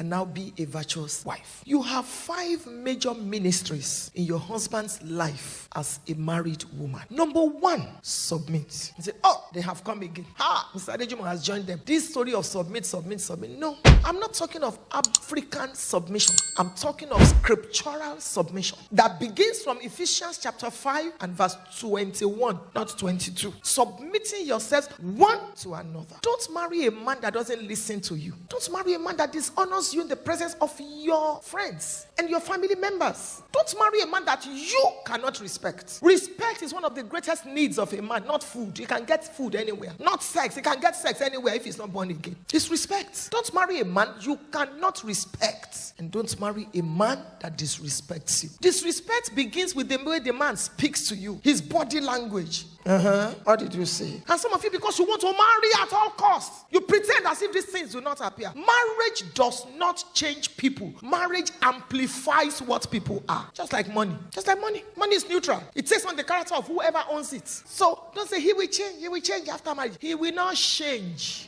and now be a virtuous wife. You have 5 major ministries in your husband's life as a married woman. Number 1, submit. You say, oh, they have come again. Mr. Adejumo has joined them. This story of submit. No, I'm not talking of African submission. I'm talking of scriptural submission that begins from Ephesians chapter 5 and verse 21, not 22. Submitting yourselves one to another. Don't marry a man that doesn't listen to you. Don't marry a man that dishonors you in the presence of your friends and your family members. Don't marry a man that you cannot respect. Respect is one of the greatest needs of a man, not food. You can get food anywhere. Not sex. You can get sex anywhere if he's not born again. It's respect. Don't marry a man you cannot respect. And don't marry a man that disrespects you. Disrespect begins with the way the man speaks to you. His body language. What did you say? And some of you, because you want to marry at all costs, you pretend as if these things do not appear. Marriage does not change people. Marriage amplifies what people are. Just like money. Money is neutral. It takes on the character of whoever owns it. So don't say he will change after marriage. He will not change.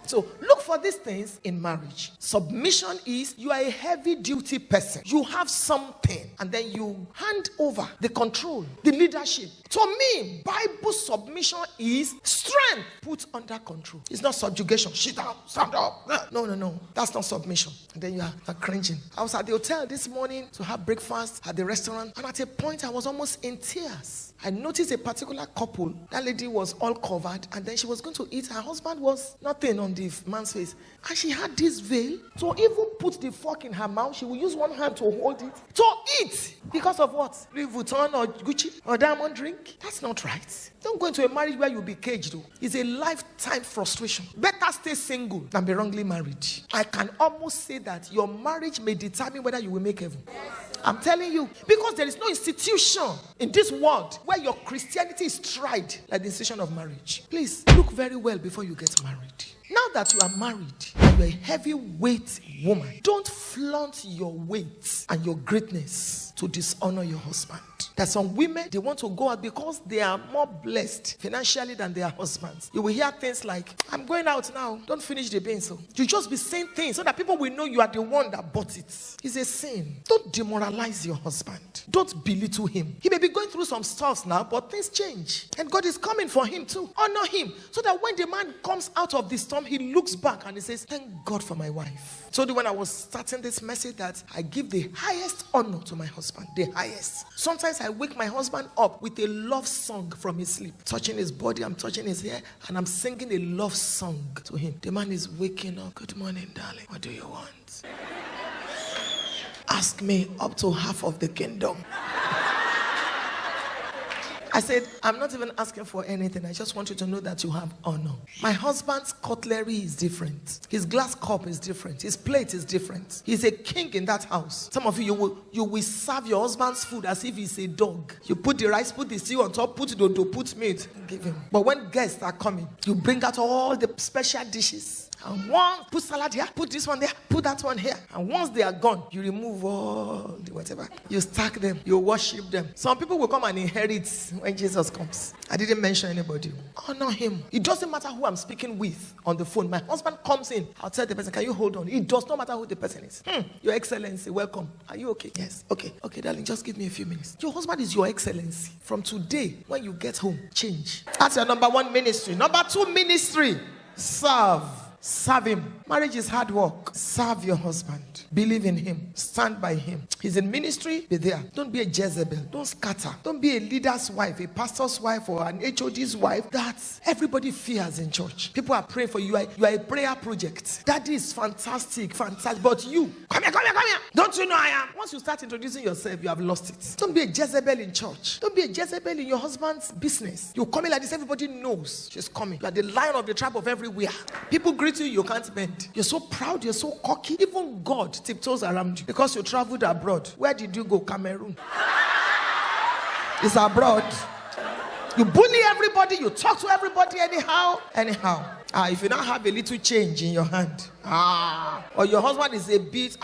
So look for these things in marriage. Submission is you are a heavy duty person. You have something and then you hand over the control, the leadership. To me, Bible submission is strength put under control. It's not subjugation. Sit down, stand up. No. That's not submission. And then you are cringing. I was at the hotel this morning to have breakfast at the restaurant, and at a point I was almost in tears. I noticed a particular couple. That lady was all covered, and then she was going to eat. Her husband was nothing on the man's face. And she had this veil. To even put the fork in her mouth, she will use one hand to hold it. To eat. Because of what? Louis Vuitton or Gucci or diamond drink? That's not right. Don't go into a marriage where you'll be caged though. It's a lifetime frustration. Better stay single than be wrongly married. I can almost say that your marriage may determine whether you will make heaven. I'm telling you. Because there is no institution in this world where your Christianity is tried like the institution of marriage. Please, look very well before you get married. Now that you are married and you're a heavyweight woman, don't flaunt your weight and your greatness to dishonor your husband. There's some women, they want to go out because they are more blessed financially than their husbands. You will hear things like, I'm going out now, don't finish the beans. So you just be saying things so that people will know you are the one that bought it. It's a sin. Don't demoralize your husband. Don't belittle him. He may be going through some stuff now, but things change. And God is coming for him too. Honor him. So that when the man comes out of the storm, he looks back and he says, thank God for my wife. So when I was starting this message that I give the highest honor to my husband. The highest. Sometimes I wake my husband up with a love song from his sleep. Touching his body, I'm touching his hair, and I'm singing a love song to him. The man is waking up. Good morning, darling. What do you want? Ask me up to half of the kingdom. I said, I'm not even asking for anything. I just want you to know that you have honor. My husband's cutlery is different. His glass cup is different. His plate is different. He's a king in that house. Some of you will serve your husband's food as if he's a dog. You put the rice, put the stew on top, put the dough, put meat, give him. But when guests are coming, you bring out all the special dishes. And once, put salad here, put this one there, put that one here. And once they are gone, you remove all the whatever. You stack them, you worship them. Some people will come and inherit when Jesus comes. I didn't mention anybody. Honor him. It doesn't matter who I'm speaking with on the phone. My husband comes in, I'll tell the person, can you hold on? It does not matter who the person is. Your Excellency, welcome. Are you okay? Yes. Okay, darling, just give me a few minutes. Your husband is your Excellency. From today, when you get home, change. That's your number 1 ministry. Number 2 ministry, serve. Serve him. Marriage is hard work. Serve your husband. Believe in him. Stand by him. He's in ministry, be there. Don't be a Jezebel. Don't scatter. Don't be a leader's wife, a pastor's wife, or an HOD's wife that everybody fears in church. People are praying for you. You are a prayer project. That is fantastic. But you, come here. Don't you know I am? Once you start introducing yourself, you have lost it. Don't be a Jezebel in church. Don't be a Jezebel in your husband's business. You come in like this, everybody knows she's coming. You are the lion of the tribe of everywhere. People greet you can't bend. You're so proud, you're so cocky. Even God tiptoes around you because you traveled abroad. Where did you go? Cameroon. It's abroad. You bully everybody, you talk to everybody anyhow. If you don't have a little change in your hand, or your husband is a bit,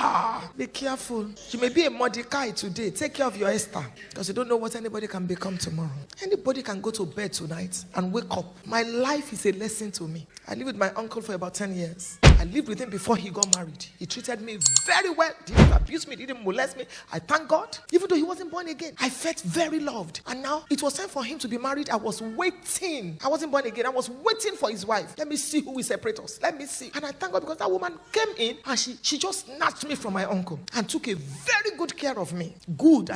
be careful. You may be a Mordecai today. Take care of your Esther, because you don't know what anybody can become tomorrow. Anybody can go to bed tonight and wake up. My life is a lesson to me. I lived with my uncle for about 10 years. I lived with him before he got married. He treated me very well. Didn't abuse me, didn't molest me. I thank God. Even though he wasn't born again, I felt very loved. And now it was time for him to be married. I was waiting. I wasn't born again. I was waiting for his wife. Let me see who will separate us. Let me see. And I thank God, because that woman came in and she just snatched me from my uncle and took a very good care of me. Good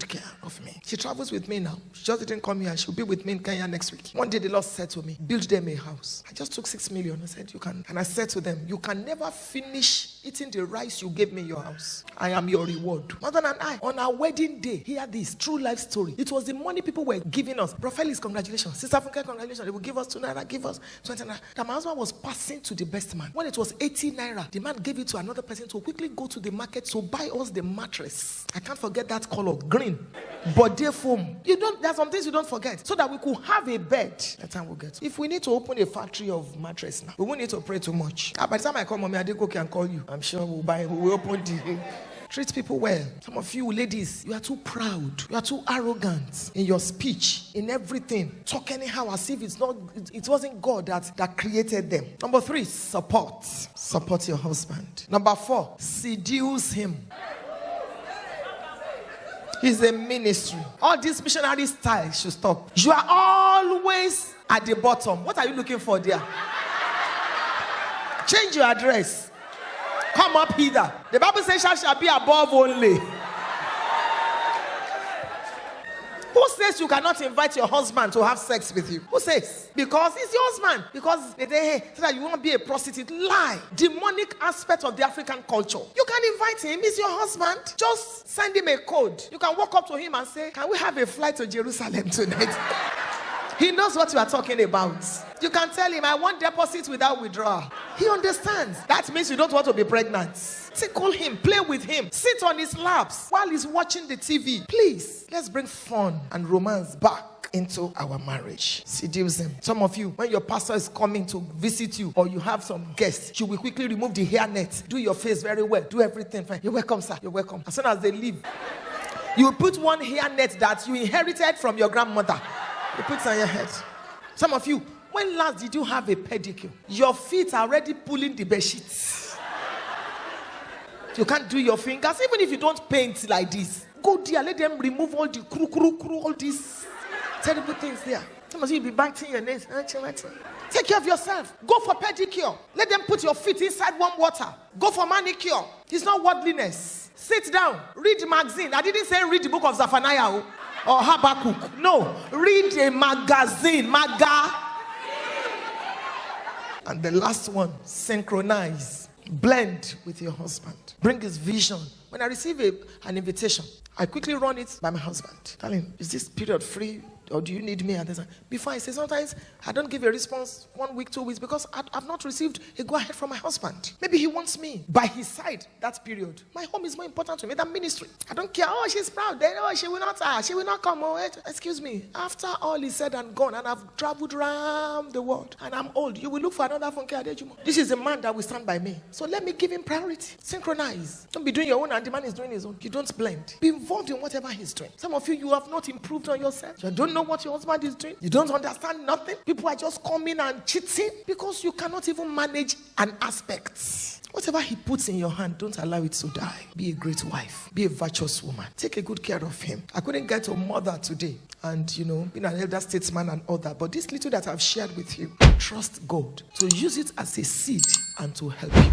care of me. She travels with me now. She just didn't come here. She'll be with me in Kenya next week. One day the Lord said to me, build them a house. I just took 6 million. I said, you can. And I said to them, you can never finish eating the rice you gave me in your house. I am your reward. Mother and I, on our wedding day, hear this true life story. It was the money people were giving us. Bro Felix, congratulations. Sister Funke, congratulations. They will give us 2 naira, give us 20 naira. That my husband was passing to the best man. When it was 80 naira, the man gave it to another person to quickly go to the market to buy us the mattress. I can't forget that color, green. Body foam. There are some things you don't forget. So that we could have a bed. That time we'll get. If we need to open a factory of mattress now, we won't need to pray too much. By the time I call Mommy Adeko can call you. I'm sure we'll open the... Treat people well. Some of you ladies, you are too proud. You are too arrogant in your speech, in everything. Talk anyhow as if it wasn't God that created them. Number 3, support. Support your husband. Number 4, seduce him. He's a ministry. All this missionary style should stop. You are always at the bottom. What are you looking for there? Change your address. Come up hither. The Bible says shall be above only. Who says you cannot invite your husband to have sex with you? Who says? Because he's your husband. Because they say, hey, so that you won't be a prostitute. Lie. Demonic aspect of the African culture. You can invite him. He's your husband. Just send him a code. You can walk up to him and say, can we have a flight to Jerusalem tonight? He knows what you are talking about. You can tell him, I want deposits without withdrawal. He understands. That means you don't want to be pregnant. Tickle him, play with him, sit on his laps while he's watching the TV. Please, let's bring fun and romance back into our marriage. Seduce him. Some of you, when your pastor is coming to visit you or you have some guests, you will quickly remove the hairnet. Do your face very well. Do everything fine. You're welcome, sir. You're welcome. As soon as they leave, you put one hairnet that you inherited from your grandmother. You put it on your head. Some of you, when last did you have a pedicure? Your feet are already pulling the bed sheets. You can't do your fingers, even if you don't paint like this. Go there, let them remove all the all these terrible things there. Some of you will be biting your nails. Take care of yourself. Go for pedicure. Let them put your feet inside warm water. Go for manicure. It's not worldliness. Sit down. Read the magazine. I didn't say read the book of Zephaniah or Habakkuk. No. Read a magazine. And the last one, synchronize. Blend with your husband. Bring his vision. When I receive an invitation, I quickly run it by my husband. Tell him, is this period free? Or do you need me at this time? Before I say, sometimes I don't give a response 1 week, 2 weeks, because I've not received a go-ahead from my husband. Maybe he wants me by his side that period. My home is more important to me than ministry. I don't care. Oh, she's proud. Then, oh, she will not come. Oh, excuse me. After all is said and gone, and I've traveled around the world, and I'm old, you will look for another Funke Adejumo. This is a man that will stand by me. So let me give him priority. Synchronize. Don't be doing your own and the man is doing his own. You don't blend. Be involved in whatever he's doing. Some of you have not improved on yourself. You don't know what your husband is doing. You don't understand nothing. People are just coming and cheating because you cannot even manage an aspect. Whatever he puts in your hand, don't allow it to die. Be a great wife. Be a virtuous woman. Take a good care of him. I couldn't get a mother today and, being an elder statesman and all that. But this little that I've shared with you, trust God to use it as a seed and to help you.